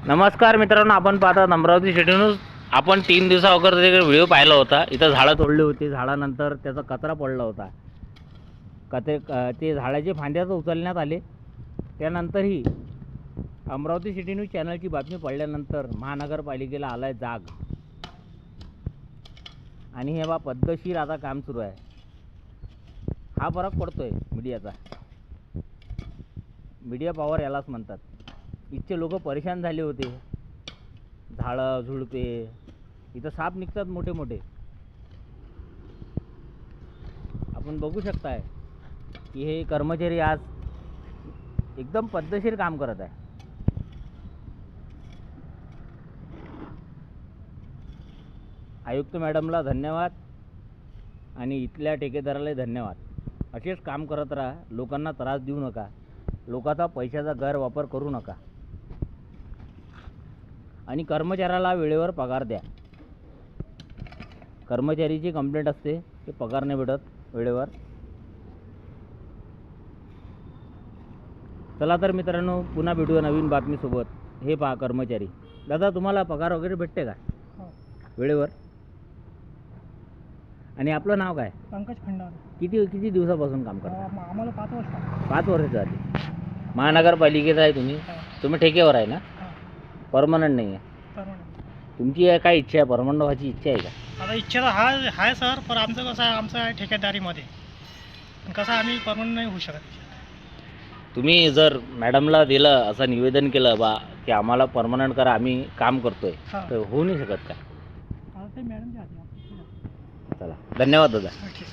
नमस्कार मित्रांनो, आपण पाहतात अमरावती सिटी न्यूज. आपण 3 दिवसाअगोदर व्हिडिओ पाहिला होता. इथं झाडं तोडली होती. झाडानंतर त्याचा कचरा पडला होता. ते झाडाचे फांद्याच उचलण्यात आले. त्यानंतरही अमरावती सिटी न्यूज चॅनलची बातमी पडल्यानंतर महानगरपालिकेला आलाय जाग आणि हे पद्धतशीर आता काम सुरू आहे. हा फरक पडतोय मीडियाचा. मीडिया पॉवर यालाच म्हणतात. इथचे लोक परेशान झाले होते. झाडं झुडपे इथं साप निघतात मोठे मोठे. आपण बघू शकताय की हे कर्मचारी आज एकदम पद्धतशीर काम करत आहे. आयुक्त मॅडमला धन्यवाद आणि इथल्या ठेकेदाराला धन्यवाद. असेच काम करत राहा. लोकांना त्रास देऊ नका. लोकांचा पैशाचा गैरवापर करू नका आणि कर्मचाऱ्याला वेळेवर पगार द्या. कर्मचारीची कंप्लेंट असते की पगार नाही भेटत वेळेवर. चला तर मित्रांनो, पुन्हा भेटूया नवीन बातमीसोबत. हे पहा कर्मचारी. दादा, तुम्हाला पगार वगैरे भेटते का वेळेवर? आणि आपलं नाव काय? पंकज खंडार. किती दिवसापासून काम करता? आम्हाला 5 वर्ष. 5 वर्ष झाली. महानगरपालिकेत आहे तुम्ही? तुम्ही ठेकेवर आहे ना? परमनंट नाही आहे. तुमची काय इच्छा आहे? परमनंट व्हायची इच्छा आहे का? आता इच्छा तर आहे सर, पण आमचं कसं आहे, आमचं आहे ठेकेदारीमध्ये. कसं आम्ही परमनंट नाही होऊ शकत. तुम्ही जर मॅडमला दिलं असं निवेदन केलं बा की आम्हाला परमनंट करा, आम्ही काम करतोय, तर होऊ नाही शकत का? ते मॅडम. चला, धन्यवाद दादा. ओके.